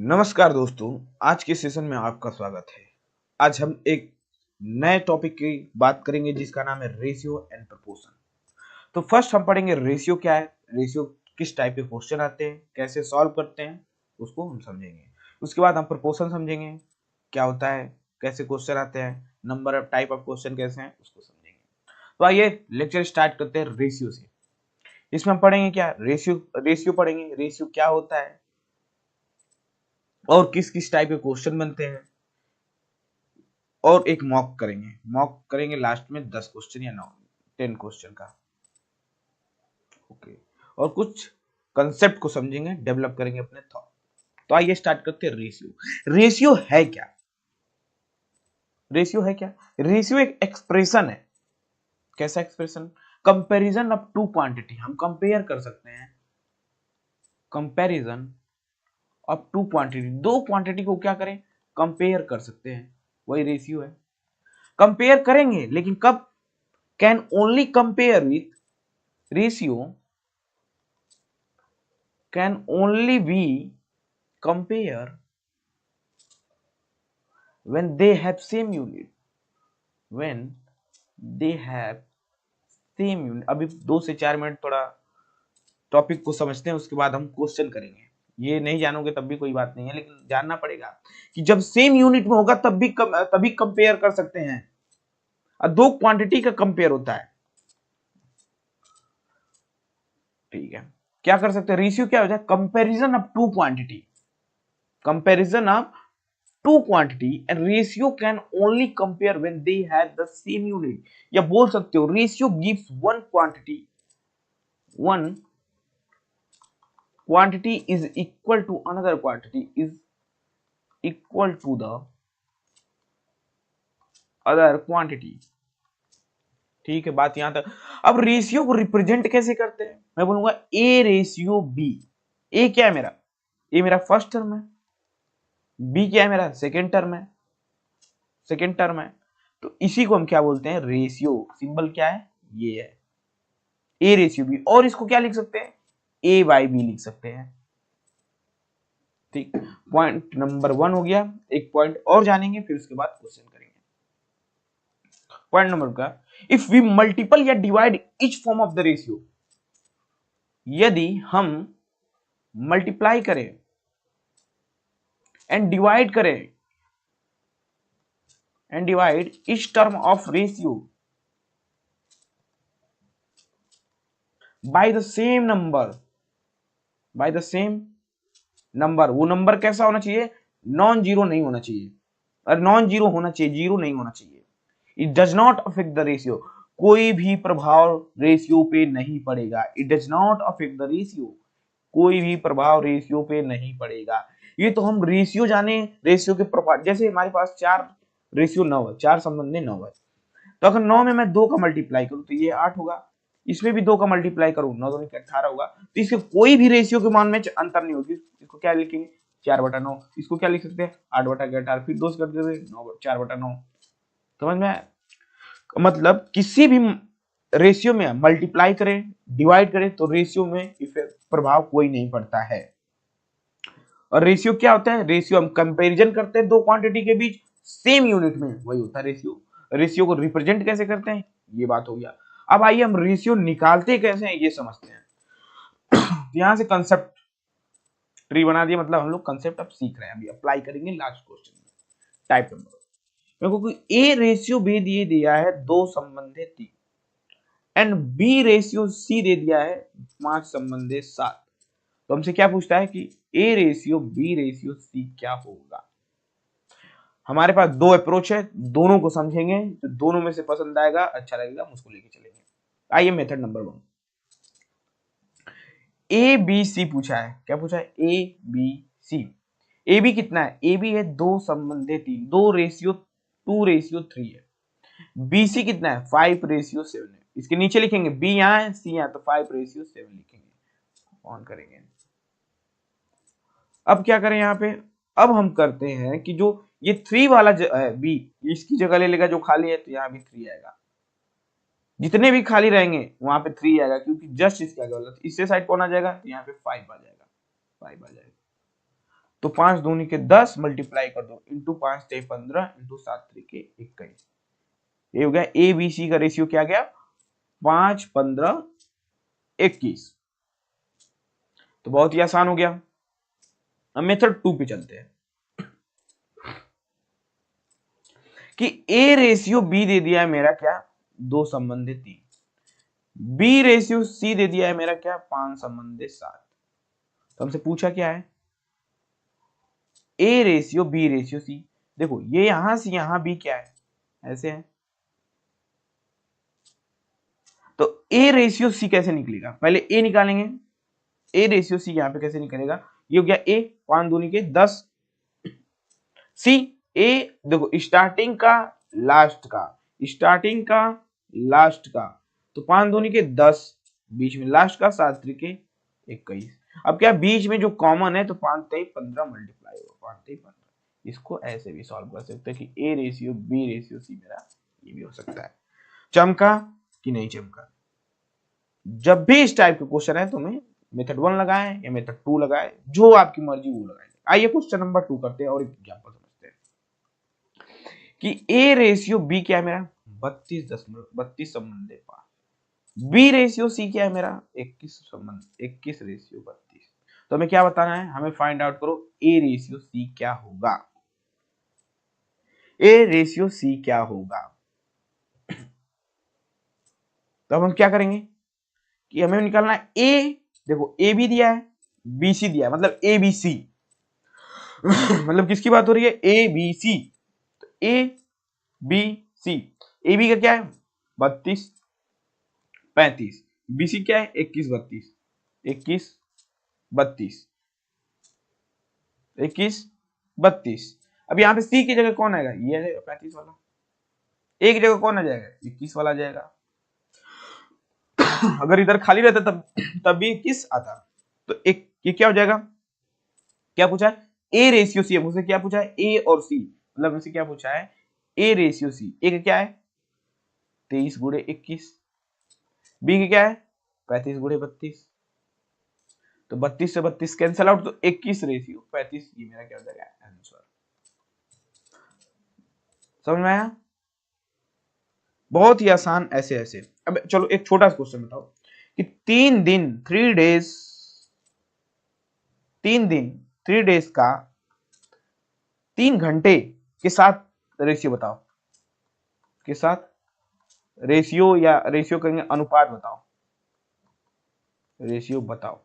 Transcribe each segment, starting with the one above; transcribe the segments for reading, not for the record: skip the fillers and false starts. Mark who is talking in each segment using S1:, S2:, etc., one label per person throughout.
S1: नमस्कार दोस्तों, आज के सेशन में आपका स्वागत है। आज हम एक नए टॉपिक की बात करेंगे जिसका नाम है रेशियो एंड प्रोपोर्शन। तो फर्स्ट हम पढ़ेंगे रेशियो क्या है, रेशियो किस टाइप के क्वेश्चन आते हैं, कैसे सॉल्व करते हैं, उसको हम समझेंगे। उसके बाद हम प्रोपोर्शन समझेंगे, क्या होता है, कैसे क्वेश्चन आते हैं, number of type of question कैसे हैं, उसको समझेंगे। तो आइए लेक्चर स्टार्ट करते हैं रेशियो से। इसमें हम पढ़ेंगे क्या, रेशियो पढ़ेंगे, रेशियो क्या होता है और किस किस टाइप के क्वेश्चन बनते हैं, और एक मॉक करेंगे लास्ट में 10 क्वेश्चन या 10 क्वेश्चन का। ओके, और कुछ कंसेप्ट को समझेंगे, डेवलप करेंगे अपने थॉट। तो आइए स्टार्ट करते हैं रेशियो। रेशियो है क्या, रेशियो है क्या? रेशियो एक एक्सप्रेशन है। कैसा expression? Comparison of two quantity. हम कंपेयर कर सकते हैं, कंपैरिजन ऑफ टू क्वांटिटी, दो क्वांटिटी को क्या करें, कंपेयर कर सकते हैं, वही रेशियो है। कंपेयर करेंगे लेकिन कब? Can only compare with, ratio can only be compare when they have same unit, when they have same unit। अभी 2 से 4 मिनट थोड़ा टॉपिक को समझते हैं, उसके बाद हम क्वेश्चन करेंगे। ये नहीं जानोगे तब भी कोई बात नहीं है, लेकिन जानना पड़ेगा कि जब सेम यूनिट में होगा तभी कंपेयर कर सकते हैं। दो क्वांटिटी का कंपेयर होता है, ठीक है। क्या कर सकते हैं, रेशियो क्या हो जाए, comparison of two quantity, comparison of two quantity and ratio can only compare when they have the same unit. या बोल सकते हो ratio gives one quantity is equal to another quantity is equal to the other quantity. ठीक है, बात यहां तक। अब रेशियो को रिप्रेजेंट कैसे करते हैं? मैं बोलूंगा ए रेशियो बी। ए क्या है मेरा? ए मेरा फर्स्ट टर्म है, बी क्या है मेरा? सेकेंड टर्म है, सेकेंड टर्म है। तो इसी को हम क्या बोलते हैं, रेशियो। सिंबल क्या है, ये है ए रेशियो बी। और इसको क्या लिख सकते हैं, ए बाई बी लिख सकते हैं। ठीक, पॉइंट नंबर 1 हो गया। एक पॉइंट और जानेंगे, फिर उसके बाद क्वेश्चन करेंगे। पॉइंट नंबर का, इफ वी मल्टीपल या divide each form of the ratio, यदि हम मल्टीप्लाई करें एंड डिवाइड करें and divide each term of ratio by the same number, by the same number. वो नंबर कैसा होना चाहिए, नॉन जीरो नहीं होना चाहिए, और नॉन जीरो होना चाहिए, जीरो नहीं होना चाहिए। It does not affect the ratio, कोई भी प्रभाव रेशियो पे नहीं पड़ेगा। It does not affect the ratio, कोई भी प्रभाव रेशियो पे नहीं पड़ेगा। ये तो हम रेशियो जाने, रेशियो के प्रभाव। जैसे हमारे पास 4 रेशियो 9 है, 4 संबंधी 9 है, तो अगर 9 में मैं 2 का मल्टीप्लाई करूं तो ये 8 होगा, इसमें भी 2 का मल्टीप्लाई करूं 9 2 18 होगा। तो इसके कोई भी रेशियो के मान में अंतर नहीं होगी। इसको क्या लिखेंगे, 4/9। इसको क्या लिख सकते हैं, 8/18, फिर 2 से कट देंगे 9 4/9। समझ में आया? मतलब किसी भी रेशियो में मल्टीप्लाई करें, डिवाइड करें, तो रेशियो में इफेक्ट, प्रभाव कोई नहीं पड़ता है। और रेशियो क्या होता है, रेशियो हम कंपैरिजन करते हैं दो क्वांटिटी के बीच सेम यूनिट में, वही होता है रेशियो। रेशियो को रिप्रेजेंट कैसे करते हैं, ये बात हो गया। अब आइए हम रेशियो निकालते कैसे हैं, ये समझते हैं। यहां से कंसेप्ट ट्री बना दिया, मतलब हम लोग कंसेप्ट अब सीख रहे हैं, अभी अप्लाई करेंगे लास्ट क्वेश्चन में। टाइप नंबर, मेरे को कोई ए रेशियो बी दे दिया है 2 संबंधे 3, एंड बी रेशियो सी दे दिया है 5 संबंधे 7। तो हमसे क्या पूछता है कि A ratio B ratio C क्या होगा। हमारे पास 2 अप्रोच है, दोनों को समझेंगे, जो दोनों में से पसंद आएगा, अच्छा लगेगा, उसको लेके चलेंगे। आइए method number 1, A B C पूछा है। क्या पूछा है, A B C. A B कितना है, ए बी है 2 संबंधे 3, 2:3 है। बी सी कितना है, 5:7 है। इसके नीचे लिखेंगे बी यहाँ है, सी यहाँ, तो 5:7 लिखेंगे, ऑन करेंगे। अब क्या करें यहाँ पे, अब हम करते हैं कि जो ये 3 वाला है बी, इसकी जगह ले लेगा जो खाली है, तो यहाँ भी 3 आएगा। जितने भी खाली रहेंगे वहां पे 3 आएगा, क्योंकि जस्ट इसके आगे वाला, इससे साइड कौन आ जाएगा, यहाँ पे 5 आ जाएगा, 5 आ जाएगा। तो 5 दूनी के 10 मल्टीप्लाई कर दो इंटू 5 ते 15 इंटू 7 त्रिके 21। ये हो गया ए बी सी का रेशियो क्या गया 5 15 21। तो बहुत ही आसान हो गया। अब मेथड 2 पे चलते हैं कि ए रेशियो बी दे दिया है मेरा क्या 2 संबंधित 3, बी रेशियो सी दे दिया है मेरा क्या 5 संबंधित 7। तो हमसे पूछा क्या है A ratio B ratio C. देखो ये यहां से यहां बी क्या है ऐसे है, तो ए रेशियो सी कैसे निकलेगा, पहले ए निकालेंगे। ए रेशियो सी यहां पे कैसे निकलेगा, ये हो गया ए 5 दूनी के 10, सी ए देखो स्टार्टिंग का लास्ट का, स्टार्टिंग का लास्ट का, तो 5 दूनी के 10, बीच में लास्ट का 7 त्रिके 21। अब क्या बीच में जो कॉमन है तो 5 तेई 15 मल्टीप्लाई होगा 5 तेई 15। इसको ऐसे भी सॉल्व कर सकते हैं कि A ratio B ratio C मेरा ये भी हो सकता है। चमका कि नहीं चमका। जब भी इस टाइप के क्वेश्चन है तुम्हें मेथड 1 लगाएं या मेथड 2 लगाएं, जो आपकी मर्जी वो लगाएं। आइए क्वेश्चन नंबर 2 करते हैं और एक एग्जांपल समझते हैं कि ए रेशियो बी क्या है मेरा 32 संबंध है 5, बी रेशियो सी क्या है मेरा 21 संबंध 21 रेशियो 32। तो हमें क्या बताना है, हमें फाइंड आउट करो ए रेशियो सी क्या होगा, ए रेशियो सी क्या होगा। तो अब हम क्या करेंगे कि हमें निकालना है ए, देखो ए बी दिया है बी सी दिया है, मतलब ए बी सी मतलब किसकी बात हो रही है ए बी सी। तो ए बी सी, ए बी का क्या है 32 35, बी सी क्या है 21 32 21 32 21 32। अब यहाँ पे सी की जगह कौन आएगा, ये आएगा 35 वाला, ए की जगह कौन आ जाएगा 21 वाला आ जाएगा। अगर इधर खाली रहता तब भी 21 आता। तो एक ये क्या हो जाएगा, क्या पूछा है ए रेशियो सी, मुझसे क्या पूछा है ए और सी, मतलब मुझसे क्या पूछा है ए रेशियो सी। ए का क्या है 23 गुणे 21, बी का क्या है 35 गुणे 32, तो 32 से 32 कैंसल आउट, तो 21 रेशियो 35 ये मेरा क्या हो जाएगा आंसर। समझ में आया, बहुत ही आसान ऐसे ऐसे। अब चलो एक छोटा सा क्वेश्चन बताओ कि 3 दिन 3 डेज 3 दिन 3 डेज का 3 घंटे के साथ रेशियो बताओ, के साथ रेशियो या रेशियो कहेंगे अनुपात बताओ, रेशियो बताओ।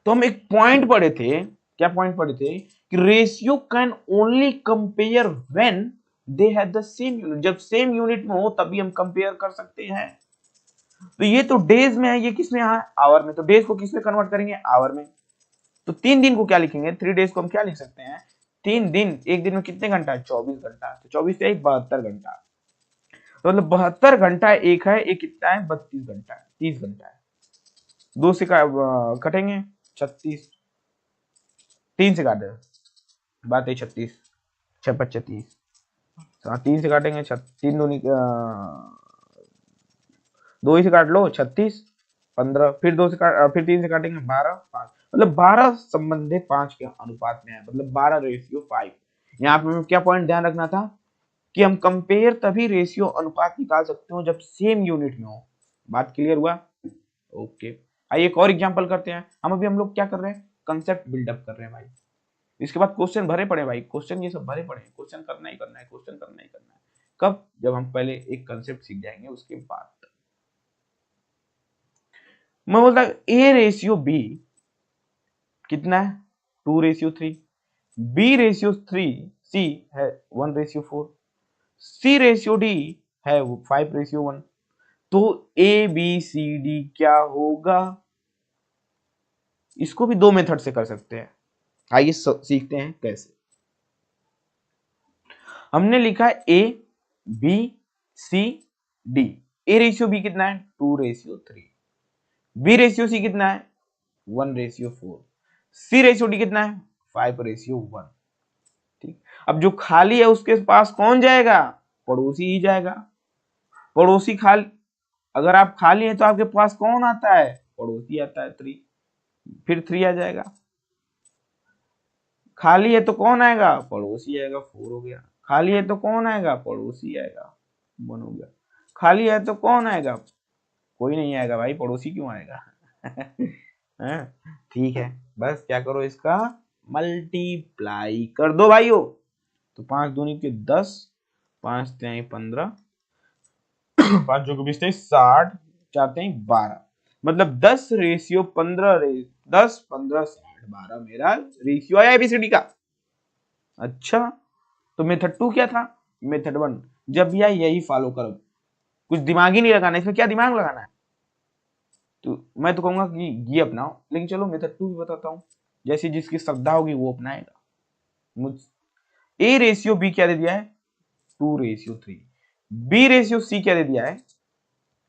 S1: तो हम एक पॉइंट पढ़े थे, क्या पॉइंट पढ़े थे कि ratio can only compare when they have the same unit, जब सेम यूनिट में हो तभी हम कंपेयर कर सकते हैं। तो ये तो डेज में है, ये किस में है आवर में, तो डेज को किस में कन्वर्ट करेंगे आवर में। तो 3 दिन को क्या लिखेंगे 3 डेज को हम क्या लिख सकते हैं 3 दिन, एक दिन में कितने घंटा है 24 घंटा, तो 24 से 72 घंटा, तो मतलब 72 घंटा एक है, एक कितना है 32 घंटा है 30 घंटा है। 2 से कटेंगे 36, 3 से काट दे बात है 36 6 5 30, 3 से काटेंगे 3 दूनी 2 ही से काट लो 36 15, फिर 2 से काट फिर 3 से काटेंगे 12 5, मतलब 12 संबंधित 5 के अनुपात में है, मतलब 12 रेशियो 5। यहाँ पे क्या पॉइंट ध्यान रखना था कि हम कंपेयर तभी रेशियो अनुपात निकाल सकते हो जब सेम यूनिट में हो। बात क्लियर हुआ, ओके। आइए एक और एग्जांपल करते हैं। हम लोग क्या कर रहे हैं कंसेप्ट बिल्डअप कर रहे हैं भाई, इसके बाद क्वेश्चन भरे पड़े भाई, क्वेश्चन ये सब भरे पड़े, क्वेश्चन करना ही करना है, क्वेश्चन करना ही करना है। कब, जब हम पहले एक कंसेप्ट सीख जाएंगे उसके बाद। मैं बोलता ए रेशियो बी कितना है 2:3, बी रेशियो 3, सी है 1:4, सी रेशियो डी है 5:1। तो ए बी सी डी क्या होगा, इसको भी 2 मेथड से कर सकते हैं। आइए सीखते हैं कैसे। हमने लिखा है A B C D, A ratio B कितना है 2:3, बी रेशियो सी कितना है 1:4, सी रेशियो डी कितना है 5:1। ठीक, अब जो खाली है उसके पास कौन जाएगा, पड़ोसी ही जाएगा। पड़ोसी खाली, अगर आप खाली हैं तो आपके पास कौन आता है, पड़ोसी आता है 3, फिर 3 आ जाएगा। खाली है तो कौन आएगा, पड़ोसी आएगा, 4 हो गया। खाली है तो कौन आएगा, पड़ोसी आएगा, 1 हो गया। खाली है तो कौन आएगा, कोई नहीं आएगा भाई, पड़ोसी क्यों आएगा। हैं? ठीक है, बस क्या करो, इसका मल्टीप्लाई कर दो भाइयों। तो 5 दूनी के 10, 5 तिहाई 15, 5 जो 20 60, 4 तिहाई 12, मतलब 10:15 10 15 60 12 मेरा रेशियो आया एबीसीडी का। अच्छा, तो मेथड 2 क्या था, मेथड 1, जब भी आए यही फॉलो करो, कुछ दिमाग ही नहीं लगाना, इसमें क्या दिमाग लगाना है। तो मैं तो कहूंगा कि ये अपनाओ, लेकिन चलो मेथड 2 भी बताता हूँ, जैसे जिसकी श्रद्धा होगी वो अपनाएगा। मुझ ए रेशियो बी क्या दे दिया है, 2:3, बी रेशियो सी क्या दे दिया है,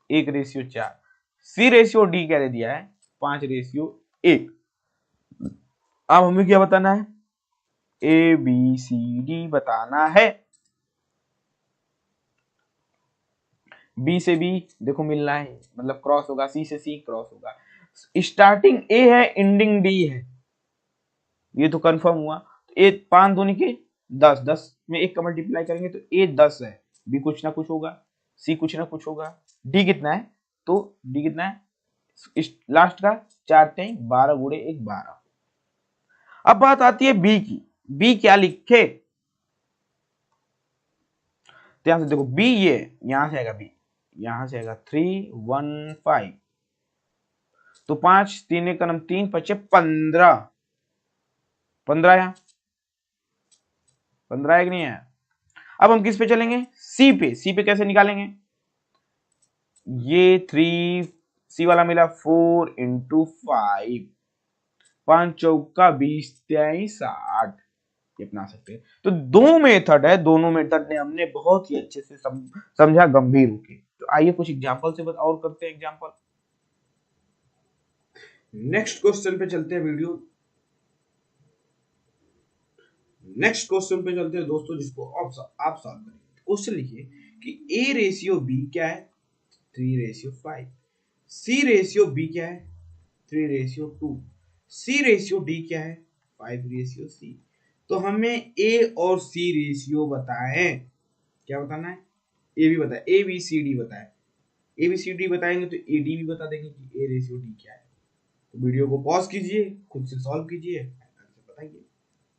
S1: 1:4, सी रेशियो डी क्या दे दिया है, 5:1। अब हमें क्या बताना है, ए बी सी डी बताना है। बी से बी देखो मिलना है, मतलब क्रॉस होगा, सी से सी क्रॉस होगा, स्टार्टिंग ए है एंडिंग डी है, ये तो कंफर्म हुआ। ए 5 दूनी के 10, 10 में 1 का मल्टीप्लाई करेंगे तो ए 10 है, बी कुछ ना कुछ होगा, सी कुछ ना कुछ होगा, डी कितना है, तो डी कितना है, लास्ट का 4 × 12 गुणे 1 12। अब बात आती है बी की, बी क्या लिखे, तो यहां से देखो बी, ये यहां से आएगा बी, यहां से आएगा 3 1 5, तो 5 3 1 3 5 15, 15 यहाँ 15 है कि नहीं है। अब हम किस पे चलेंगे, सी पे, सी पे कैसे निकालेंगे, ये 3 सी वाला मिला 4 × 5, 5 चौका 20 तिहाई 60, ये अपना सकते हैं। तो दो मेथड है, दोनों मेथड ने हमने बहुत ही अच्छे से समझा गंभीर होके। तो आइए कुछ एग्जांपल से और करते हैं एग्जांपल। नेक्स्ट क्वेश्चन पे चलते हैं वीडियो, नेक्स्ट क्वेश्चन पे चलते हैं दोस्तों, जिसको आप सॉल्व करेंगे। क्वेश्चन लिखिए कि ए रेशियो बी क्या है, 3:5, सी रेशियो बी क्या है, 3:2, सी रेशियो डी क्या है, 5:c। तो हमें ए और सी रेशियो बताएं, क्या बताना है, ए भी बताए, ए बी सी डी बताए, ए बी सी डी बताएंगे तो ए डी भी बता देंगे कि ए रेशियो डी क्या है। तो वीडियो को पॉज कीजिए, खुद से सॉल्व कीजिए, बताइए।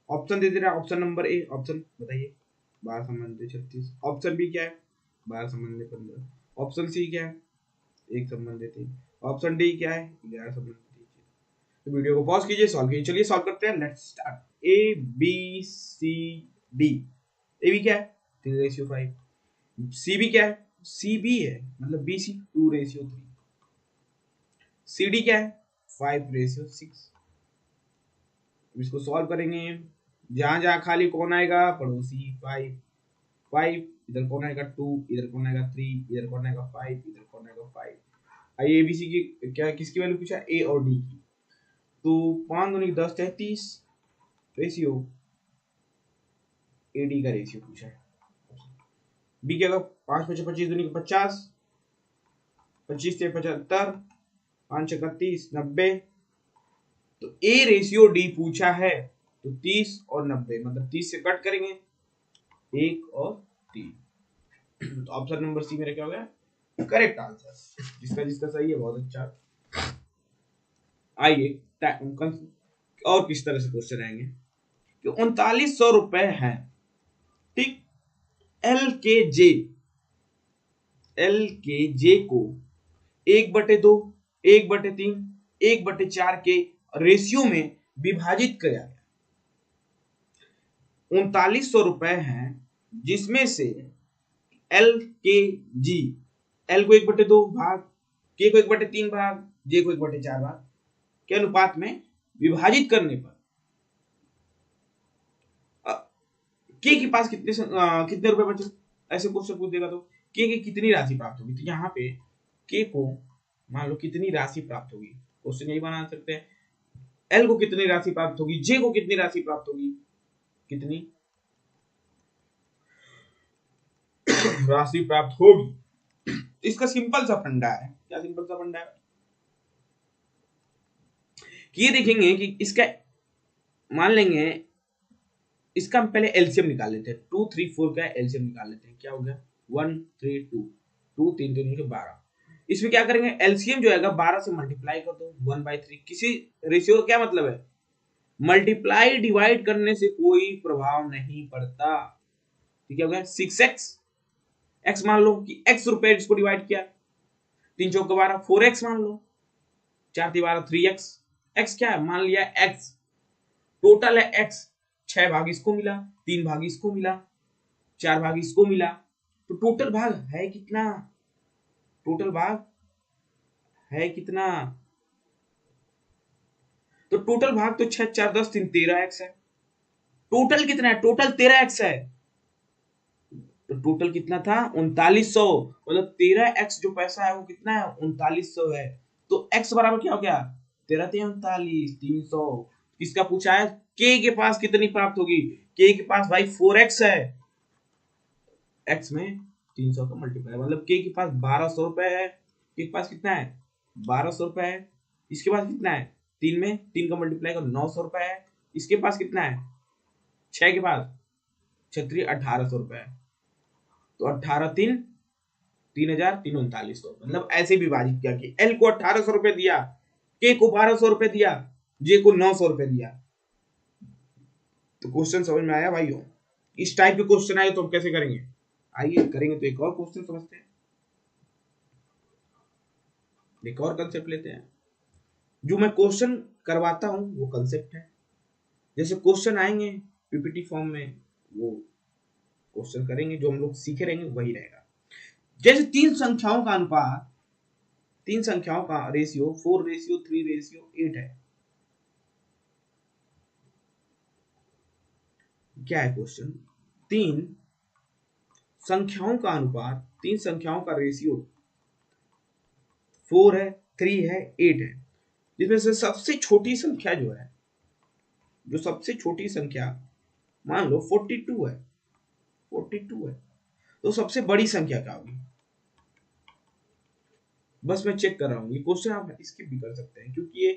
S1: ऑप्शन दे दे रहा है, ऑप्शन नंबर ए, ऑप्शन बताइए, 12 संबंध 36। ऑप्शन बी क्या है, 12 संबंध 15। ऑप्शन सी क्या है, 1 संबंध 3। ऑप्शन डी क्या है, 11 संबंध 3। तो वीडियो को पॉज कीजिए, सॉल्व कीजिए। चलिए सॉल्व करते हैं, let's start. A B C D, A B क्या है, 3:5। सी बी क्या है, सी बी है, मतलब बी सी 2:3। सी डी क्या है, 5:6। इसको सॉल्व करेंगे, जहां जहां खाली कौन आएगा, पड़ोसी 5, 5 इधर कौन आएगा 2, इधर कौन आएगा 3, इधर कौन आएगा 5, इधर कौन आएगा 5। आइए एबीसी की क्या, किसकी वैल्यू पूछा, ए और डी की। तो 5 दूनी 10 33 रेशियो, ए डी का रेशियो पूछा है। बी क्या होगा, 5 5 25 दूनी 50, 25 से 75, 5 6 30 90। तो ए रेशियो डी पूछा है, तो 30 और 90, मतलब 30 से कट करेंगे 1 और 3। तो ऑप्शन नंबर सी मेरा क्या हो गया, करेक्ट आंसर। जिसका जिसका सही है बहुत अच्छा। आइए और किस तरह से क्वेश्चन आएंगे कि 3900 रुपए हैं, ठीक, एल के जे को 1/2, 1/3, 1/4 के रेशियो में विभाजित किया गया। 3900 रुपए हैं, जिसमें से एल के जी, एल को 1/2 भाग, के को 1/3 भाग, जे को 1/4 भाग के अनुपात में विभाजित करने पर के के पास कितने रुपए बचे, ऐसे क्वेश्चन पूछ देगा तो के की कितनी राशि प्राप्त होगी। तो यहाँ पे के को मान लो कितनी राशि प्राप्त होगी, क्वेश्चन यही बना सकते हैं। एल को कितनी राशि प्राप्त होगी, जे को कितनी राशि प्राप्त होगी, कितनी राशि प्राप्त होगी। इसका सिंपल सा फंडा है, क्या सिंपल सा फंडा है कि ये देखेंगे कि इसका मान लेंगे इसका हम पहले एलसीएम निकाल लेते हैं। 2 3 4 का एलसीएम निकाल लेते हैं। क्या हो गया 1 3 2 2 3 3 के 12। इसमें क्या करेंगे एलसीएम जो आएगा 12 से मल्टीप्लाई कर दो 1/3। किसी रेशियो का क्या मतलब है मल्टीप्लाई डिवाइड करने से कोई प्रभाव नहीं पड़ता। ठीक है हो गया 6x x मान लो कि x रुपए इसको डिवाइड किया 3 चौक 12 4x मान लो 4 3 12 3x x क्या है मान लिया x टोटल है x 6 भाग इसको मिला 3 भाग इसको मिला 4 भाग इसको मिला तो टोटल भाग है कितना टोटल भाग है कितना तो टोटल भाग तो 6 4 10 3 13x है। टोटल कितना है टोटल 13x है तो टोटल कितना था 3900 मतलब 13x जो पैसा है वो कितना है 3900 है। तो x बराबर क्या हो गया 13 39 300। किसका पूछा है k के पास कितनी प्राप्त होगी k के पास भाई 4x है x में 300 का मल्टीप्लाई मतलब k के पास 1200 रुपए है k के पास कितना है 1200 रुपए है। इसके पास कितना है 3 में 3 का मल्टीप्लाई कर 900 रुपए है। इसके पास कितना है 6 के पास 6 1800 रुपए है। तो 18 3 3000 3 3900 मतलब ऐसे विभाजित किया कि एल को 1800 रुपए दिया के को 1200 रुपए दिया जे को 900 रुपए दिया। तो क्वेश्चन समझ में आया भाइयों। इस टाइप के क्वेश्चन आए तो हम कैसे करेंगे आइए करेंगे। तो एक और क्वेश्चन समझते हैं एक और कंसेप्ट लेते हैं। जो मैं क्वेश्चन करवाता हूं वो कंसेप्ट है। जैसे क्वेश्चन आएंगे पीपीटी फॉर्म में वो क्वेश्चन करेंगे जो हम लोग सीखे रहेंगे वही रहेगा। जैसे तीन संख्याओं का अनुपात तीन संख्याओं का रेशियो 4:3:8 है। क्या है क्वेश्चन तीन संख्याओं का अनुपात तीन संख्याओं का रेशियो 4 है 3 है 8 है जिसमें से सबसे छोटी संख्या जो सबसे छोटी संख्या मान लो 42 है 42 है तो सबसे बड़ी संख्या क्या होगी। बस मैं चेक कर रहा हूँ ये क्वेश्चन आप स्किप भी कर सकते हैं क्योंकि ये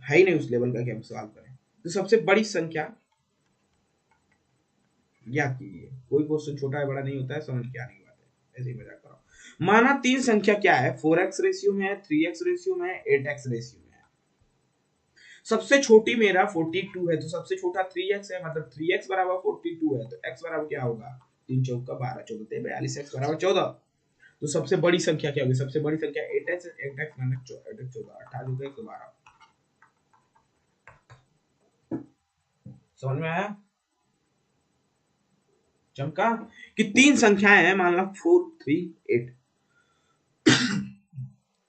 S1: है ही नहीं उस लेवल का कि हम सवाल करें। तो सबसे बड़ी संख्या ज्ञात कीजिए। कोई क्वेश्चन छोटा है बड़ा नहीं होता है समझ के आने की बात है ऐसे ही मजाक कर रहा हूं। माना तीन संख्या क्या है 4x रेशियो में है 3x रेशियो में है 8x रेशियो में है। सबसे छोटी मेरा 42 है तो सबसे छोटा 3x है मतलब 3x बराबर 42 है तो x बराबर क्या होगा 3 चौक का 12 14 42 x बराबर 14। तो सबसे बड़ी संख्या क्या होगी सबसे बड़ी संख्या 8x 8x माइनस 14 18 112। समझ में आया चमका कि तीन संख्याएं हैं मान लो 4 3 8।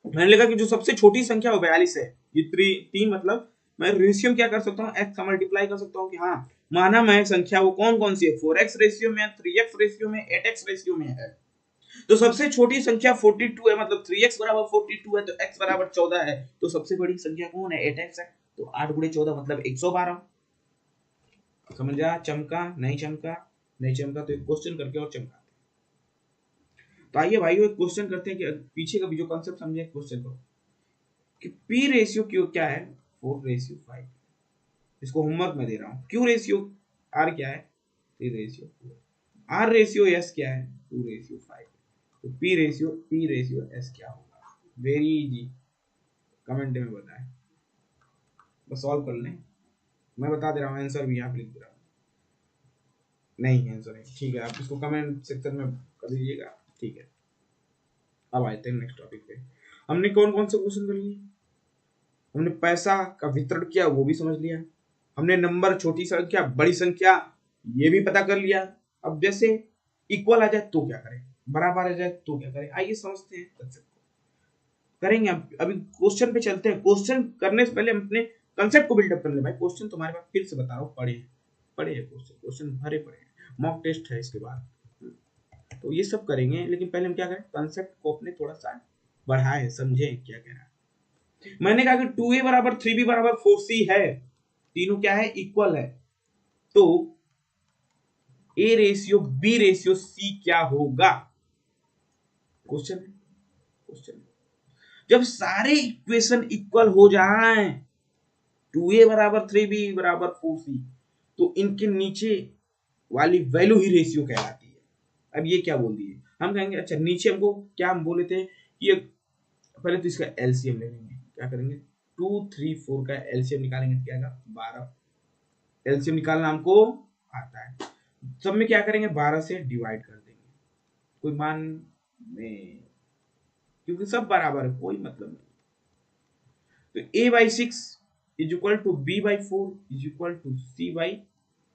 S1: मैंने लिखा कि जो सबसे छोटी संख्या वो 42 है ये तीन मतलब मैं रेशियो क्या कर सकता हूँ x का मल्टीप्लाई कर सकता हूँ कि हाँ माना मैं संख्या वो कौन कौन सी है 4x रेशियो में 3x रेशियो में 8x रेशियो में है। तो सबसे छोटी संख्या 42 है मतलब 3x बराबर 42 है तो x बराबर 14 है। तो सबसे बड़ी संख्या कौन है 8x है तो 8 गुणे 14 मतलब 112। समझा चमका नहीं चमका नहीं चमका तो एक क्वेश्चन करके और चमका। तो आइए भाइयों एक क्वेश्चन करते हैं कि पीछे का भी जो कॉन्सेप्ट समझे क्वेश्चन करो कि P रेशियो क्यू क्या है 4:5। इसको होमवर्क में दे रहा हूँ। Q रेशियो R क्या है 3:4। R रेशियो S क्या है 2:5। तो P रेशियो S क्या होगा वेरी इजी कमेंट में बताएं बस सॉल्व कर लें। मैं बता दे रहा हूँ आंसर भी यहाँ पे लिख दे रहा हूँ। नहीं आंसर नहीं ठीक है आप इसको कमेंट सेक्शन में कर दीजिएगा ठीक है। अब आते हैं नेक्स्ट टॉपिक पे। हमने कौन कौन से क्वेश्चन कर लिए हमने पैसा का वितरण किया वो भी समझ लिया। हमने नंबर छोटी संख्या बड़ी संख्या ये भी पता कर लिया। अब जैसे इक्वल आ जाए तो क्या करें बराबर आ जाए तो क्या करें आइए समझते हैं कंसेप्ट को करेंगे। अभी क्वेश्चन पे चलते हैं। क्वेश्चन करने से पहले हम अपने कंसेप्ट को बिल्डअप कर ले भाई। क्वेश्चन तुम्हारे पास फिर से बता रहा हूँ पढ़े क्वेश्चन भरे पड़े हैं मॉक टेस्ट है इसके बाद तो ये सब करेंगे। लेकिन पहले हम क्या करें कंसेप्ट को अपने थोड़ा सा बढ़ाएं समझें क्या कह रहा है। मैंने कहा कि 2a बराबर 3b बराबर 4c है तीनों क्या है इक्वल है तो a ratio b ratio c क्या होगा क्वेश्चन जब सारे इक्वेशन इक्वल हो जाएं 2a बराबर 3b बराबर 4c तो इनके नीचे वाली वैल्यू ही रेशियो कहलाती है। अब ये क्या बोल दिए, हम कहेंगे अच्छा नीचे हमको क्या हम बोले थे कि पहले तो इसका एलसीएम ले लेंगे। क्या करेंगे, 2 3 4 का एलसीएम निकालेंगे तो क्या आएगा 12। एलसीएम निकालना हमको आता है। सब में क्या करेंगे 12 से डिवाइड कर देंगे, कोई मान में, क्योंकि सब बराबर है कोई मतलब नहीं। तो a/6 is equal to b/4 is equal to c/,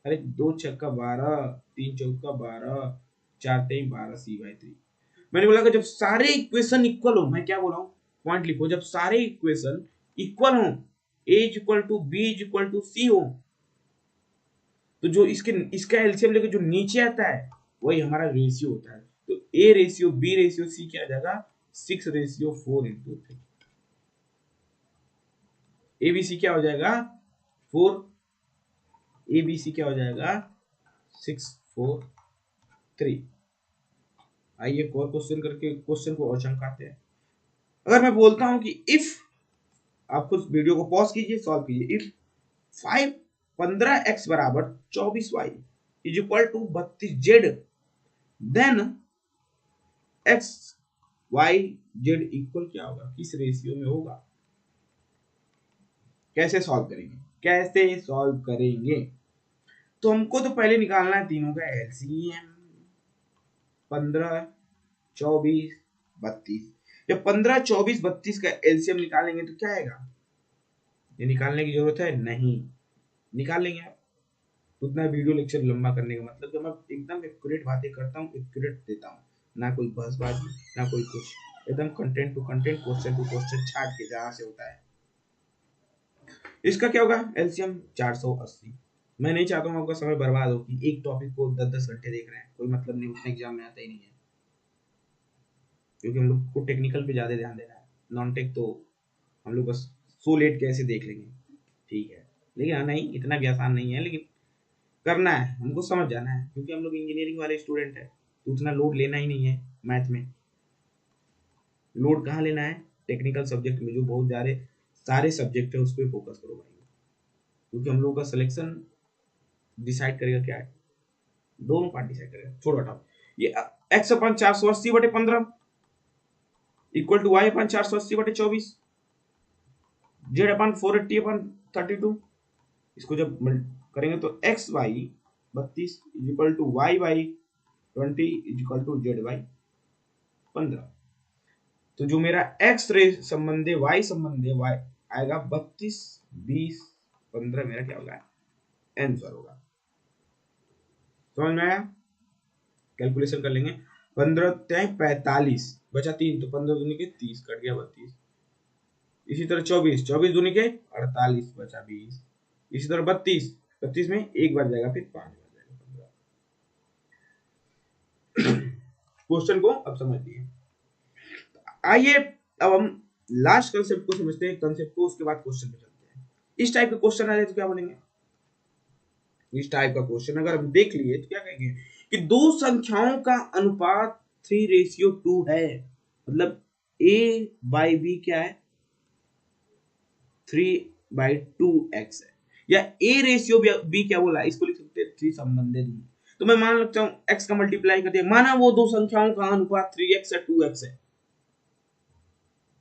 S1: अरे 2 छक्का 12, 3 चौका 12, 4 3 12, c/3। मैंने बोला कि जब सारे इक्वेशन इक्वल हो, मैं क्या बोल रहा हूँ पॉइंट लिखो, जब सारे इक्वेशन इक्वल हो, a is equal to b is equal to c हो, तो जो इसका एलसीएम लेके जो नीचे आता है वही हमारा रेशियो होता है। तो a ratio b ratio c क्या आ जाएगा 6/4 × 3। एबीसी क्या हो जाएगा 4, एबीसी क्या हो जाएगा 6 4 3। आइए एक और क्वेश्चन करके क्वेश्चन को और चमकाते हैं। अगर मैं बोलता हूं कि इफ, आप खुद वीडियो को पॉज कीजिए, सॉल्व कीजिए। इफ 15x बराबर 24y is equal to 32z, then x y z equal क्या होगा, किस रेशियो में होगा। कैसे सॉल्व करेंगे, कैसे सॉल्व करेंगे, तो हमको तो पहले निकालना है तीनों का एलसीएम। 15 24 32, जब 15 24 32 का एलसीएम निकालेंगे तो क्या आएगा, ये निकालने की जरूरत है नहीं, निकाल लेंगे आप। उतना वीडियो लेक्चर लंबा करने का मतलब कि मैं एकदम एक्यूरेट बातें करता हूँ, एक्यूरेट देता हूँ, ना कोई बहसबाजी ना कोई कुछ, एकदम content to content, question to question छाट के जहां से होता है। इसका क्या होगा एलसीएम 480। मैं नहीं चाहता हूँ आपका समय बर्बाद हो कि एक टॉपिक को 10-10 घंटे देख रहे हैं, कोई मतलब नहीं, उतना एग्जाम में आता ही नहीं है, क्योंकि हम लोग को टेक्निकल पे ज्यादा ध्यान देना है। नॉन टेक तो हम लोग बस सो लेट कैसे देख लेंगे, ठीक है, लेकिन हाँ नहीं इतना भी आसान नहीं है, लेकिन करना है, हमको समझ जाना है, क्योंकि हम लोग इंजीनियरिंग वाले स्टूडेंट है, तो उतना लोड लेना ही नहीं है मैथ में। लोड कहाँ लेना है, टेक्निकल सब्जेक्ट में, जो बहुत ज्यादा सारे सब्जेक्ट है उस पर फोकस करो भाई, क्योंकि हम लोग का सिलेक्शन डिसाइड करेगा क्या है, दोनों पार्ट डिसाइड करेगा। छोड़ो हटाओ, ये x अपन 480/15 इक्वल टू y अपन 480/24, z अपन 480/32। इसको जब करेंगे तो x by 32 is equal to y by 20 is equal to z by 15। तो जो मेरा x रे संबंधी y संबंधी y आएगा 32 20 15, मेरा क्या होगा आंसर होगा। समझ में आया, कैलकुलेशन कर लेंगे। 15 45 बचा 3, तो 15 दूनी के 30 कट गया 32। इसी तरह 24 24 दूनी के 48 बचा 20। इसी तरह 32 32 में एक बार जाएगा फिर 5 बार जाएगा 15। क्वेश्चन को अब समझ लिए। आइए अब हम लास्ट कंसेप्ट को समझते हैं, कंसेप्ट को, उसके बाद क्वेश्चन पे चलते हैं। इस टाइप के क्वेश्चन आ जाए तो क्या बोलेंगे, इस टाइप का क्वेश्चन अगर हम देख लिए तो क्या कहेंगे कि दो संख्याओं का अनुपात 3:2 है, मतलब a/b क्या है 3/2x है, या a/b क्या बोला, इसको लिख सकते हैं 3 संबंधित दूरी। तो मैं मान लगता हूं x का मल्टीप्लाई करते हैं, माना वो दो संख्याओं का अनुपात 3x या 2x है,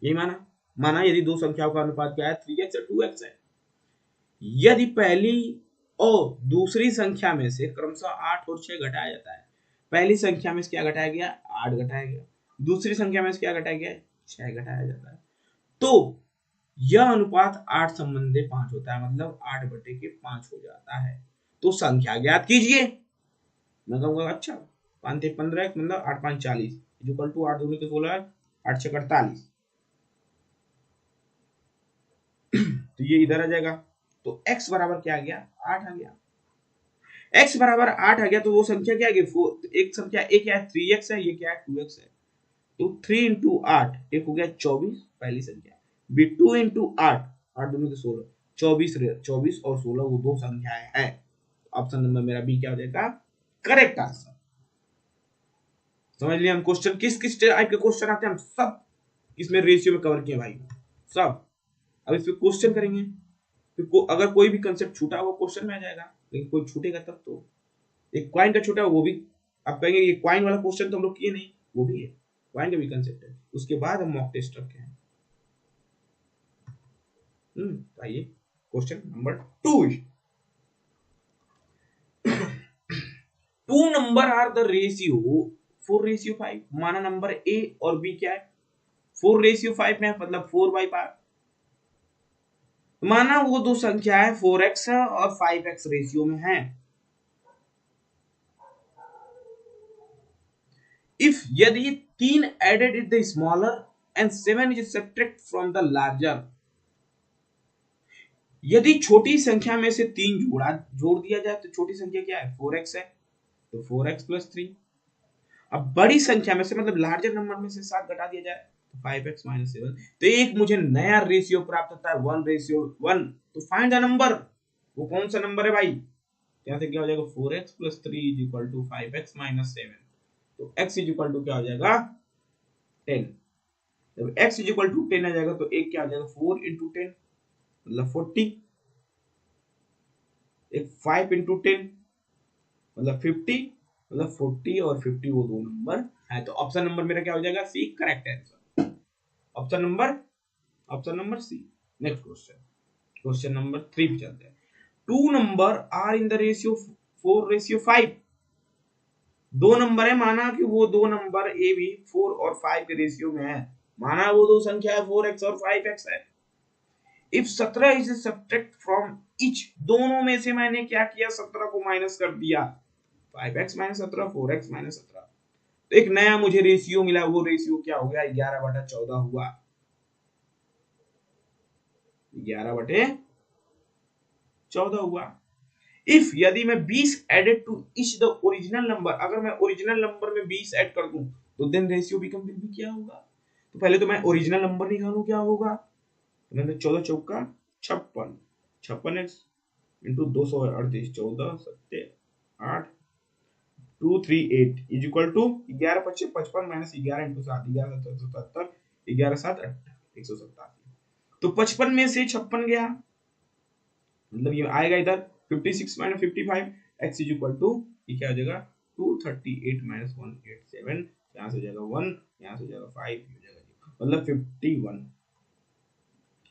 S1: यही माना यदि दो संख्याओं का अनुपात क्या है 3x या 2x है, यदि पहली और दूसरी संख्या में से क्रमशः 8 और 6 घटाया जाता है, पहली संख्या में से क्या घटाया गया 8 घटाया गया, दूसरी संख्या में से क्या घटाया गया 6 घटाया जाता है, तो यह अनुपात 8 संबंधी 5 होता है, मतलब 8/5 हो जाता है। तो संख्या ज्ञात कीजिए। मैं कहूंगा अच्छा 5 × 15 मतलब 8 × 5 = 40 इक्वल टू 8 दूनी के 16 8 × 6 = 48। तो ये इधर आ जाएगा, तो x बराबर क्या आ गया 8 आ गया। x बराबर 8 आ गया तो वो संख्या क्या आ गई, एक संख्या एक क्या है 3x है, ये क्या है 2x है, तो 3 × 8 एक हो गया 24 पहली संख्या, b2 × 8 8 दूनी के 16 24 और 16 वो दो संख्याएं हैं। ऑप्शन नंबर मेरा बी क्या हो जाएगा करेक्ट आंसर। समझ लिया हम क्वेश्चन किस किस टाइप के क्वेश्चन आते हैं, हम सब इसमें रेशियो में कवर किए भाई सब। अब इस पे क्वेश्चन करेंगे, तो अगर कोई भी कंसेप्ट छूटा हुआ क्वेश्चन में आ जाएगा। लेकिन कोई छूटेगा तब तो। एक क्वाइन का छूटा वो भी, आप कहेंगे ये क्वाइन वाला क्वेश्चन तो हम लोग किए नहीं, वो भी है, क्वाइन का भी कंसेप्ट है। उसके बाद हम मॉक टेस्ट रखे हैं। आइए question number 2। Two number are the ratio 4:5। माना नंबर ए और बी क्या है, 4:5 में, मतलब 4/5। माना वो दो संख्या है 4x और 5x रेशियो में है। इफ यदि 3 added is the smaller and 7 is subtract from the larger. यदि छोटी संख्या में से 3 जोड़ दिया जाए तो छोटी संख्या क्या है, 4x है, तो 4x+3। अब बड़ी संख्या में से, मतलब लार्जर नंबर में से 7 घटा दिया जाए तो 5x - 7। तो एक मुझे नया रेशियो प्राप्त होता है 1:1। तो फाइंड द नंबर, वो कौन सा नंबर है भाई, यहाँ से क्या हो जाएगा, 4x+3 = 5x - 7। तो x क्या हो जाएगा, 10। जब x 10 आ जाएगा तो एक क्या हो जाएगा, 4 × 10 मतलब 40। एक 5 × 10 मतलब 50, मतलब 40 और 50 वो दो नंबर है। तो ऑप्शन नंबर मेरा क्या हो जाएगा, C correct answer. Option number C. Next question, question number 3 पे चलते हैं। Two number are in the ratio 4:5। दो नंबर है, माना कि वो दो नंबर ए भी 4 और 5 के रेशियो में है। माना वो दो संख्या है 4x और 5x है। If 17 is subtract from each, दोनों में से मैंने क्या किया, 17 को माइनस कर दिया। 5x - 17, 4x - 17। तो एक नया मुझे रेशियो मिला, वो रेशियो क्या हो गया, 11/14 हुआ। 11/14 हुआ। इफ यदि मैं 20 added to each the original number, अगर मैं ओरिजिनल नंबर में 20 ऐड कर दूं तो then ratio become will be क्या होगा। तो पहले तो मैं ओरिजिनल नंबर निकालूं, क्या होगा, तो मैंने 14 चौका 56, 56x into 238, 14 7 8 238 is equal to 11 25 55 minus 11 into 7, 11 7 77, 11 7 187। तो 55 में से 56 गया, मतलब ये आएगा इधर 56 - 55, x इज इक्वल टू, ये क्या हो जाएगा, 238 - 187। यहाँ से हो जाएगा 1, यहाँ से हो जाएगा 5, हो जाएगा मतलब 51।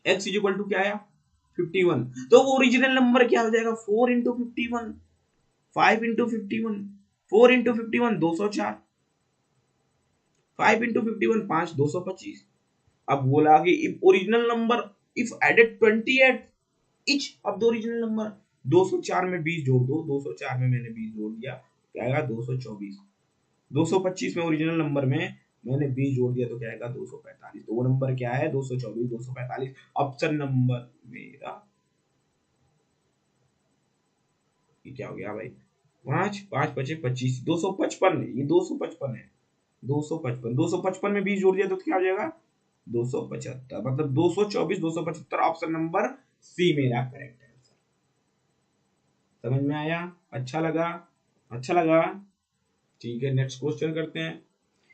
S1: x इज इक्वल टू क्या आया, 51। तो वो ओरिजिनल नंबर क्या हो जाएगा, 4 × 51, 5 × 51, 4 × 51 204, 5 × 51 5 225। अब बोला कि if original number, if added 20 at each of the original number, 204 में 20 जोड़ दो, 204 में मैंने 20 जोड़ दिया, क्या आएगा 224। 225 में ओरिजिनल नंबर में मैंने 20 जोड़ दिया तो क्या आएगा 245। तो वो नंबर क्या है, 224 245। ऑप्शन नंबर मेरा ये क्या हो गया भाई, 5 5 25 25, 255 है, ये 255 है, 255 255 में 20 जोड़ दिया तो क्या हो जाएगा 275, मतलब 224 275। ऑप्शन नंबर सी मेरा करेक्ट है। समझ में आया, अच्छा लगा, अच्छा लगा, ठीक है। नेक्स्ट क्वेश्चन करते हैं।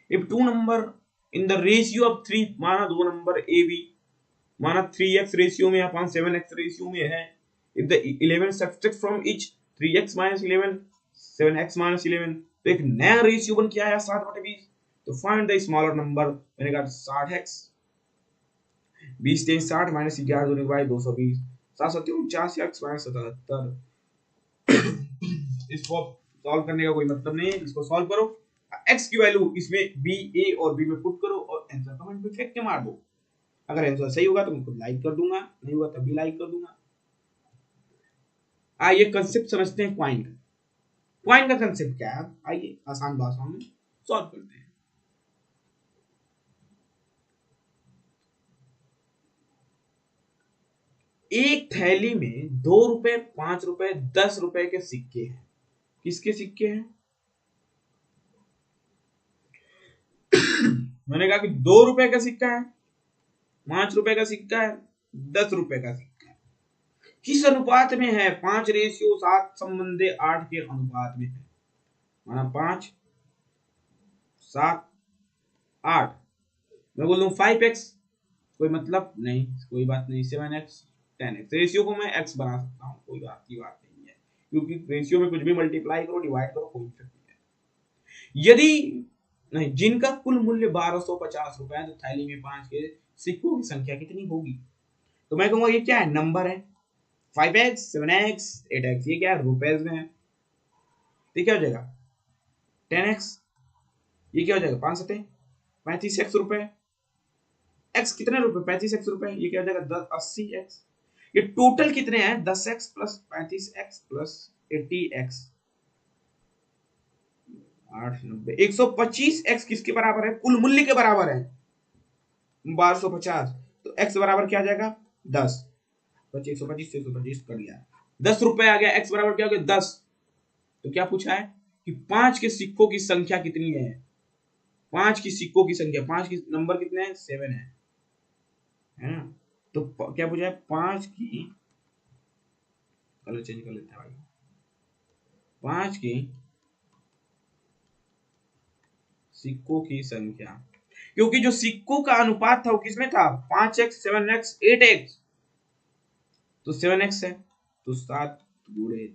S1: If two number in the ratio of 3, माना दो नंबर ए बी, माना 3x रेशियो में अपन 7x रेशियो में है। If the 11 subtract from each 3x - 11 7x - 11, तो एक नया रेशियो बन के आया 7/20। तो फाइंड द स्मॉलर नंबर, मैंने कहा 60x, 20 3 60 माइनस 11 दूनी बाई 220, 7 7 49x - 77। इसको सॉल्व करने का कोई मतलब नहीं है, इसको सॉल्व करो, x की वैल्यू इसमें b a और b में पुट करो और आंसर कमेंट में फेंक के मार दो। अगर आंसर सही होगा तो मैं खुद लाइक कर दूंगा, नहीं हुआ तब भी लाइक कर दूंगा। आइए कंसेप्ट समझते हैं क्वाइन का। क्वाइन का कंसेप्ट क्या है, आइए आसान भाषा में सॉल्व करते हैं। एक थैली में 2 रुपए 5 रुपए 10 रुपए के सिक्के हैं। किसके सिक्के हैं, मैंने कहा कि 2 रुपए का सिक्का है, 5 रुपए का सिक्का है, 10 रुपए का सिक्का है। किस अनुपात में है, 5:7 संबंधी 8 के अनुपात में है। माना 5 7 8, मैं बोल दूं 5x, कोई मतलब नहीं, कोई बात नहीं, 7x 10x रेशियो को मैं x बना सकता हूं, कोई बात की बात नहीं है। क्योंकि रेशियो में कुछ भी मल्टीप्लाई करो डिवाइड करो कोई इफेक्ट नहीं है। यदि नहीं, जिनका कुल मूल्य 1250 रुपए है तो थैली में 5 के सिक्कों की संख्या कितनी होगी? तो मैं कहूंगा ये क्या है, नंबर है। 5x 7x 8x ये क्या है, रुपए में है। तो क्या हो जाएगा 10x, ये क्या हो जाएगा 5 सते 35x रुपए। x कितने रुपए 35x रुपए, ये क्या हो जाएगा 80x। ये टोटल कितने हैं 10x plus 35x plus 80x 890 125x किसके बराबर है, कुल मूल्य के बराबर है 1250। तो x बराबर क्या आ जाएगा 10, 125 125 कर लिया 10 रुपए आ गया। x बराबर क्या हो गया 10। तो क्या पूछा है कि 5 के सिक्कों की संख्या कितनी है, 5 की सिक्कों की संख्या, 5 की नंबर कितने हैं 7 है ना। तो क्या पूछा है 5 की, कलर चेंज कर लेते हैं भाई, 5 की सिक्कों की संख्या, क्योंकि जो सिक्कों का अनुपात था वो किसमें था 5x 7x 8x, तो 7x है तो 7 गुणे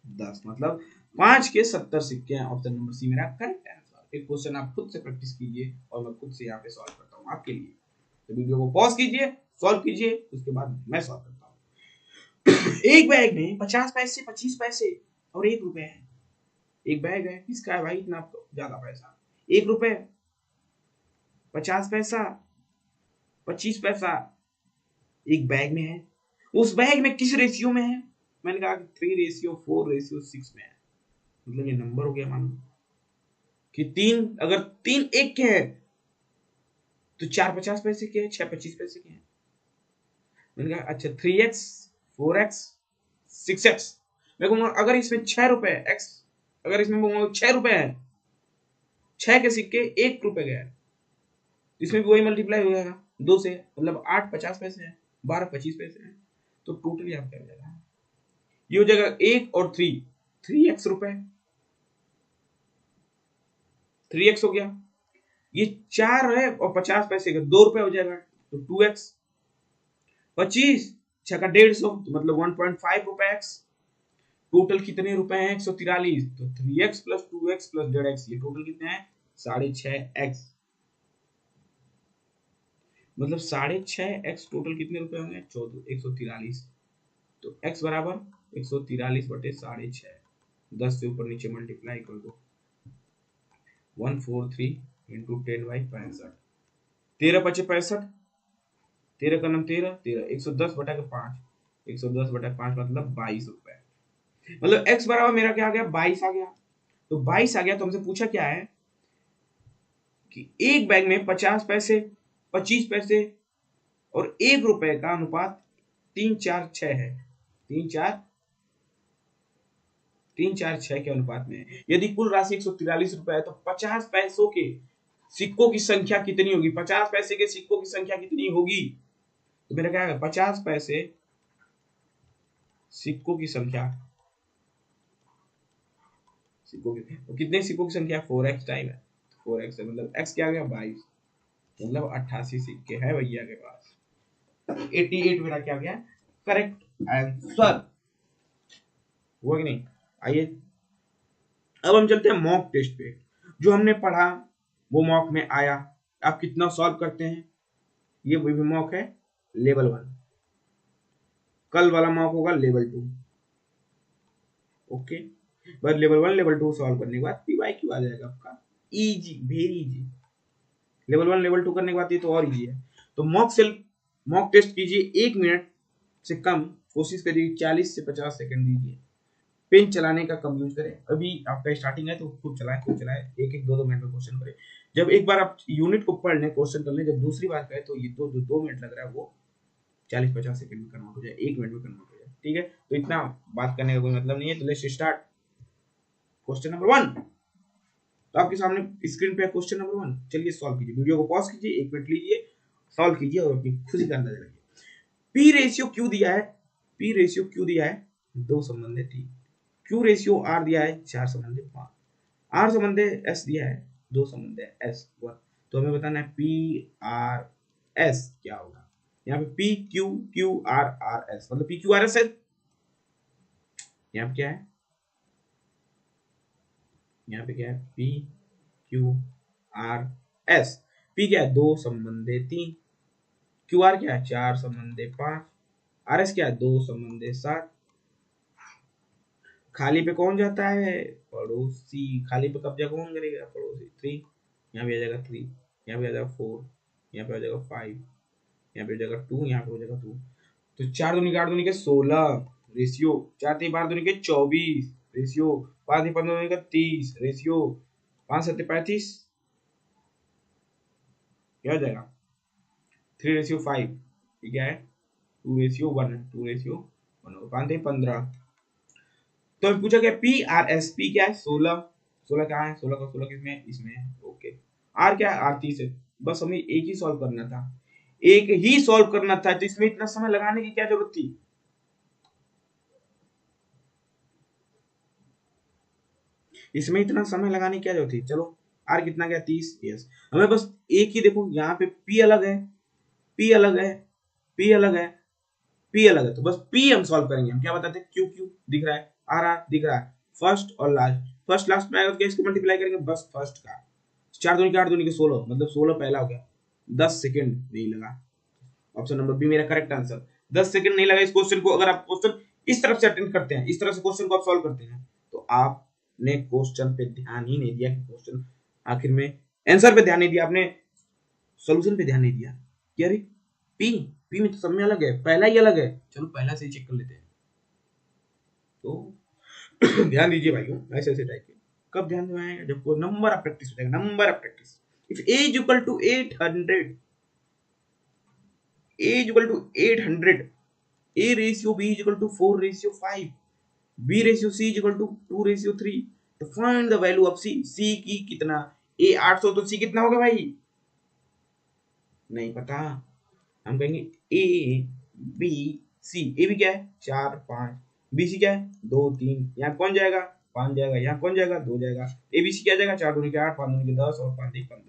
S1: 10 मतलब 5 के 70 सिक्के हैं। ऑप्शन नंबर सी मेरा करेक्ट आंसर। एक क्वेश्चन आप खुद से प्रैक्टिस कीजिए और मैं खुद से यहाँ पे सॉल्व करता हूँ आपके लिए। तो वीडियो को पॉज कीजिए, सॉल्व कीजिए, उसके बाद मैं सॉल्व करता हूँ। एक बैग में 50 पैसे 25 पैसे और 1 रुपए है। एक बैग है, किसका है भाई इतना ज्यादा पैसा, 1 रुपए 50 पैसा 25 पैसा एक बैग में है। उस बैग में किस रेशियो में है, मैंने कहा 3:4:6 में है। मतलब ये नंबर हो गया, मानो कि 3, अगर 3 1 के है तो 4 50 पैसे के है, 6 25 पैसे के हैं। मैंने कहा अच्छा 3x 4x 6x, मैं कहूंगा अगर इसमें 6 रुपए x, अगर इसमें 6 रुपए है, 6 के सिक्के 1 रुपए गए, इसमें भी वही मल्टीप्लाई हो जाएगा 2 से, मतलब 8 50 पैसे है, 12 25 पैसे है। तो टोटली आप क्या हो जाएगा, ये हो जाएगा 1 और 3x रुपए, 3x हो गया। ये 4 है और 50 पैसे का 2 रुपए हो जाएगा तो 2x। 25 6 का 150 तो मतलब 1.5 रुपए x। टोटल कितने रुपए हैं 143, तो 3x plus 2x plus 1.5x, ये टोटल कितने हैं 6.5x। मतलब 6.5x टोटल कितने रुपए होंगे 14 143। तो x बराबर 143 बटे 6.5, 10 से ऊपर नीचे मल्टीप्लाई कर दो 143 इंटू 10/65, 13 पचे 65, 13 का नाम 13 13 110 बटा के 5, 110 बटा 5 मतलब 22 रुपए। मतलब x बराबर मेरा क्या आ गया 22 आ गया। तो 22 आ गया तो हमसे पूछा क्या है कि एक बैग में 50 पैसे 25 पैसे और 1 रुपए का अनुपात 3:4:6 है। 3:4:6 के अनुपात में है। यदि कुल राशि 143 रुपए है तो 50 पैसों के सिक्कों की संख्या कितनी होगी, 50 पैसे के सिक्कों की संख्या कितनी होगी। तो मेरा क्या है 50 पैसे सिक्कों की संख्या, सिक्कों की तो कितने सिक्कों की संख्या 4x टाइम है, 4x है मतलब x क्या आ गया 22, मतलब 88 सिक्के है भैया के पास। 88 मेरा क्या गया करेक्ट आंसर, हुआ कि नहीं। आइए अब हम चलते हैं मॉक टेस्ट पे। जो हमने पढ़ा वो मॉक में आया, आप कितना सॉल्व करते हैं। ये भी मॉक है लेवल 1, कल वाला मॉक होगा लेवल 2। ओके, बस लेवल 1 लेवल 2 सॉल्व करने के बाद पीवाईक्यू आ जाएगा आपका, easy very easy. Level 1 level 2 करने के बाद ये तो और इजी है। तो मॉक टेस्ट कीजिए 1 मिनट से कम, कोशिश करिए 40 से 50 सेकंड दीजिए। पेन चलाने का कम यूज करें, अभी आपका स्टार्टिंग है तो खूब चलाएं एक एक 2 मिनट में क्वेश्चन करें। जब एक बार आप यूनिट को पढ़ लें क्वेश्चन कर लें, जब दूसरी बार करें तो ये जो 2 मिनट लग रहा है वो 40-50 सेकंड में कन्वर्ट हो जाए, 1 मिनट में कन्वर्ट हो जाए। ठीक है, तो इतना बात करने का कोई मतलब नहीं है। तो लेट्स स्टार्ट क्वेश्चन नंबर 1। तो आपके सामने स्क्रीन पे है क्वेश्चन नंबर 1। चलिए सॉल्व कीजिए, वीडियो को पॉज कीजिए, 1 मिनट लीजिए, सॉल्व कीजिए और अपनी खुशी का अंदाजा लगाइए। पी रेशियो क्यू दिया है, पी रेशियो क्यू दिया है 2 संबंध है टी, क्यू रेशियो आर दिया है 4 संबंध है 5, आर संबंध है एस दिया है 2 संबंध है एस 1। तो हमें बताना है पी आर एस क्या होगा। यहाँ पे P Q Q R R S मतलब पी क्यू आर एस है, यहाँ पे क्या है, यहाँ पे क्या है, P Q R S. P क्या है, 2 संबंधे 3, क्यू आर क्या है, 4 संबंधे 5, आर एस क्या है, 2 संबंधे 7। खाली पे कौन जाता है, पड़ोसी। खाली पे कब्जा कौन करेगा, पड़ोसी। 3, यहाँ पे आ जाएगा 3, यहाँ पे आ जाएगा 4, यहाँ पे आ जाएगा 5, यहाँ पे हो जाएगा 2, यहाँ पे हो जाएगा 2। तो 4 दूनी के 8 दूनी के 16 रेशियो, 4 3 12 दूनी के 24 रेशियो, 5 3 15 दूनी का 30 रेशियो, 5 7 35, क्या हो जाएगा, 3:5। ठीक है, 2:1 है, 2:1 होगा, 5 3 15। तो अभी पूछा गया पी आर एस। पी क्या है, 16। 16 कहाँ है, 16 का 16 किसमें, इसमें है। ओके। आर क्या है, आर 30 है। बस हमें एक ही सॉल्व करना था, एक ही सॉल्व करना था, तो इसमें इतना समय लगाने की क्या जरूरत थी। इसमें इतना समय लगाने की क्या जरूरत थी। चलो, आर कितना गया, 30। यस, हमें बस एक ही, देखो यहाँ पे पी अलग है, पी अलग है, पी अलग है, पी अलग है, तो बस पी हम सॉल्व करेंगे। हम क्या बताते हैं, क्यू क्यू दिख रहा है, आर आर दिख रहा है, फर्स्ट और लास्ट। फर्स्ट लास्ट में आएगा तो इसको मल्टीप्लाई करेंगे, बस फर्स्ट का। 4 दूनी के 8 दूनी के 16, मतलब 16 पहला हो गया। 10 सेकंड नहीं लगा। ऑप्शन नंबर बी मेरा करेक्ट आंसर। 10 सेकंड नहीं लगा इस क्वेश्चन को। अगर आप क्वेश्चन इस तरफ से अटेंड करते हैं, इस तरह से क्वेश्चन को आप सॉल्व करते हैं, तो आपने क्वेश्चन पे ध्यान ही नहीं दिया कि क्वेश्चन आखिर में, आंसर पे ध्यान नहीं दिया आपने, सॉल्यूशन पे ध्यान नहीं दिया कि अरे पी, पी में तो सब में अलग है, पहला ही अलग है। चलो पहला से ही चेक कर लेते हैं। तो ध्यान दीजिए भाइयों, ऐसे ऐसे टाइप के कब ध्यान में, जब कोई नंबर ऑफ प्रैक्टिस हो जाएगा, number of practice. If a is equal to 800, a is equal to 800, a ratio b is equal to 4:5, b ratio c is equal to 2:3, to find the value of c। c की कितना, a 800, तो c कितना होगा भाई, नहीं पता। हम कहेंगे ए बी सी। ए बी क्या है, 4 5, बी सी क्या है, 2 3, यहाँ कौन जाएगा, 5 जाएगा, यहाँ कौन जाएगा, 2 जाएगा। ए बी सी क्या जाएगा, 4 दूनी के 8, 5 दूनी के 10 और 5 1 15।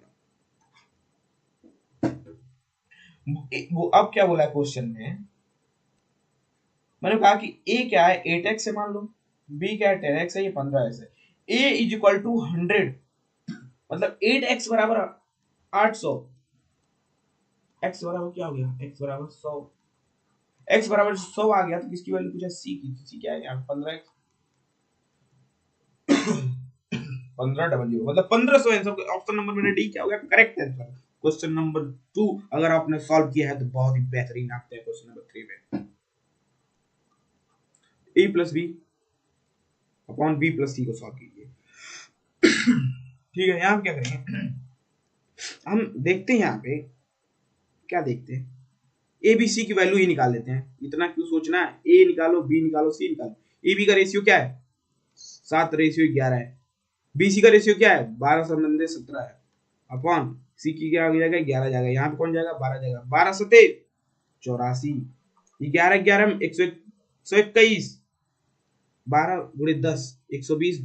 S1: वो अब क्या बोला है क्वेश्चन में, मैंने कहा कि ए क्या है, 8x है मान लो, बी क्या है, 10x है, ये 15x है। ए इज इक्वल टू 100, मतलब 8x बराबर 800। x बराबर क्या हो गया, x बराबर 100। x बराबर 100 आ गया, तो किसकी वैल्यू पूछा, c की। तो c क्या है, यहाँ 15x, 1500, मतलब 1500 आंसर। ऑप्शन नंबर मेरा डी क्या हो गया, करेक्ट आंसर। क्वेश्चन नंबर 2 अगर आपने सॉल्व किया है तो बहुत ही बेहतरीन आते हैं क्वेश्चन नंबर 3 में। a plus B upon B plus C को सॉल्व कीजिए। ठीक है, यहाँ क्या करेंगे, हम देखते हैं यहाँ पे क्या देखते हैं, ए बी सी की वैल्यू ही निकाल लेते हैं। इतना क्यों सोचना है, ए निकालो, बी निकालो, सी निकालो। ए बी का रेशियो क्या है, 7:11 है। बी सी का रेशियो क्या है, 12 संबंधे 17 है। अपॉन सी की क्या हो जाएगा, 11 जाएगा, यहाँ पे कौन जाएगा, 12 जाएगा। 12 सते 84, 11 11 121, 12 गुणे 10 120,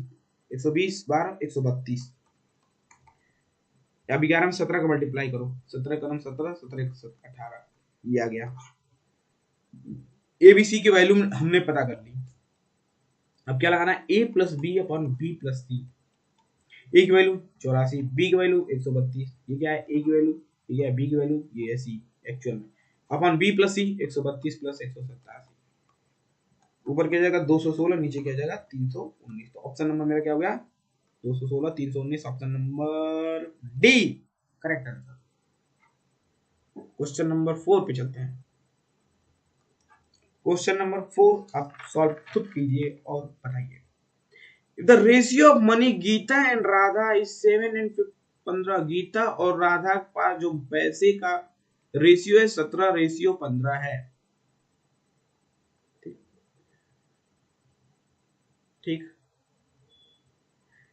S1: 120 12 132। अब 11 में 17 का मल्टीप्लाई करो, 17 कलम 17, 17 18, ये आ गया। ए बी सी की वैल्यू हमने पता कर ली। अब क्या लगाना है, A plus B upon B plus C. A की वैल्यू 84, बी की वैल्यू 132, ये क्या है, ए की वैल्यू, ये क्या है, बी की वैल्यू, ये है सी एक्चुअल में, अपॉन बी प्लस सी 132 प्लस 187। ऊपर क्या जाएगा 216, नीचे क्या जाएगा 319। तो ऑप्शन नंबर मेरा क्या हो गया, 216 319, option number D correct answer. Question number 4 पे चलते हैं। क्वेश्चन नंबर 4 आप सॉल्व खुद कीजिए और बताइए। If the ratio of money Geeta and Radha is 7 and 15, Geeta और राधा के पास जो पैसे का रेशियो है 17:15 है। ठीक,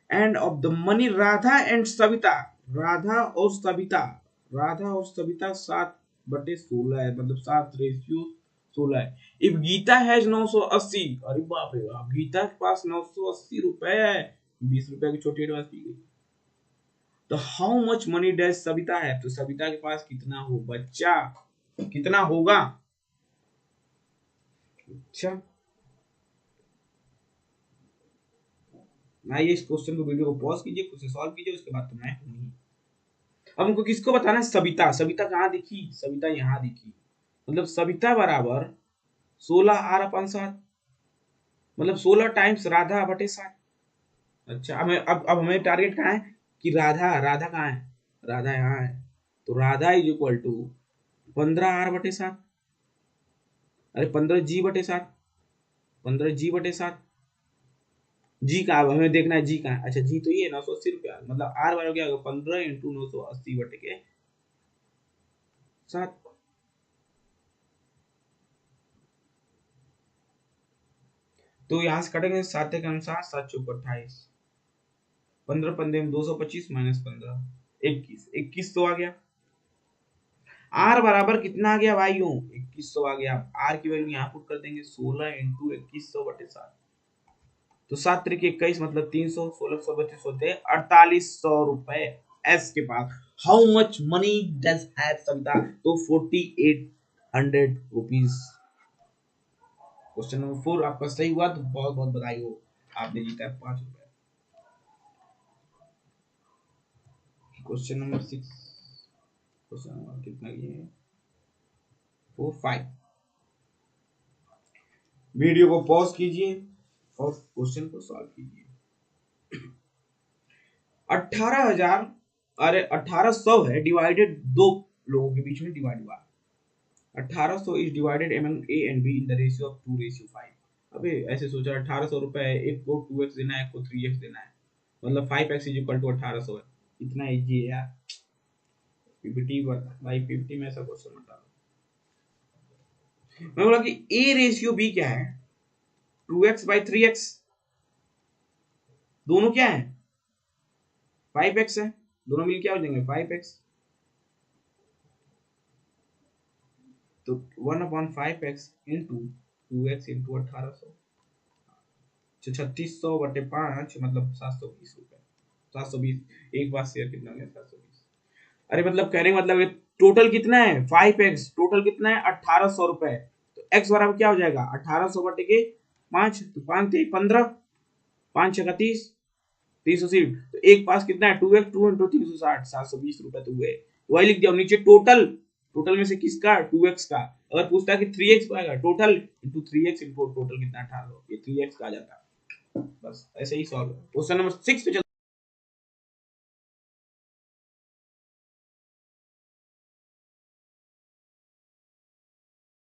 S1: end of the money Radha and Savita, Radha और सविता, राधा और सविता 7/16 है, मतलब 7:16 है। इफ गीता हैज 980, अरे बाप रे बाप, गीता के पास 980 रुपए है, 20 रुपए की छोटी एडवांस दी गई। तो how much money dash Savita है, तो सविता के पास कितना हो बच्चा, कितना होगा। अच्छा, मैं ये इस क्वेश्चन को वीडियो को पॉज कीजिए, खुद से सॉल्व कीजिए, उसके बाद तो मैं हूँ। अब हमको किसको बताना है? सविता। सविता कहाँ दिखी? सविता यहाँ दिखी। मतलब सविता बराबर 16r/7, मतलब 16 टाइम्स राधा बटे 7। अच्छा अब हमें टारगेट कहाँ है कि राधा, राधा कहाँ है? राधा यहाँ है, तो Radha is equal to 15r/7। अरे 15g/7, 15g/7। जी का हमें देखना है, जी का है। अच्छा जी तो ये 980 रुपया, मतलब आर बराबर क्या होगा? 15 इंटू 980/7। तो यहाँ से कटेंगे 7 के अनुसार, 7 चौक 28, 15 15 225 माइनस 15 21, 21 तो आ गया। आर बराबर कितना आ गया भाइयों? 2100 आ गया। आर की वैल्यू यहाँ पुट कर देंगे, 16 इंटू 2100/7। तो 7 3 21, मतलब 300, 1600 25 होते 4800 रुपए एस के पास। How much money does have Savita? तो 4800 रुपीज। क्वेश्चन नंबर 4 आपका सही हुआ तो बहुत बहुत बधाई हो, आपने जीता है 5 रुपए। क्वेश्चन नंबर 6, क्वेश्चन नंबर कितना ये 4 5। वीडियो को पॉज कीजिए और क्वेश्चन को सॉल्व कीजिए। 18,000, अरे 1800 है डिवाइडेड, दो लोगों के बीच में डिवाइड हुआ। 1800 is divided among A and B in the ratio of 2:5। अबे ऐसे सोचा 1800 रुपए है, एक को 2x देना है, एक को 3x देना है, मतलब 5x इज इक्वल टू 1800 है। इतना इजी है यार। पीपीटी भाई, पीपीटी में ऐसा क्वेश्चन मत डालो। मैं बोला कि A रेशियो B क्या है? 2x/3x। दोनों क्या है? 5x है। दोनों मिल क्या हो जाएंगे? 5x। तो 1/5x इंटू 2x इंटू 1800, 3600/5, मतलब 720 रुपए। 720, एक बार शेयर कितना गया? 720। अरे मतलब कहने का मतलब ये टोटल कितना है? 5x। टोटल कितना है? 1800 रुपए। तो x बराबर क्या हो जाएगा? 1800/5, तो 5 थे 15, 5 6 30, 360। तो एक पास कितना है? 2x, 2 इंटू 360, 720 रुपए तो हुए। वही लिख दिया नीचे, टोटल। टोटल में से किसका? 2x का। अगर पूछता है कि 3x को आएगा, total into 3x into total कितना? 1800, ये 3x का आ जाता। बस ऐसे ही सॉल्व। क्वेश्चन नंबर 6 पे